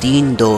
3:2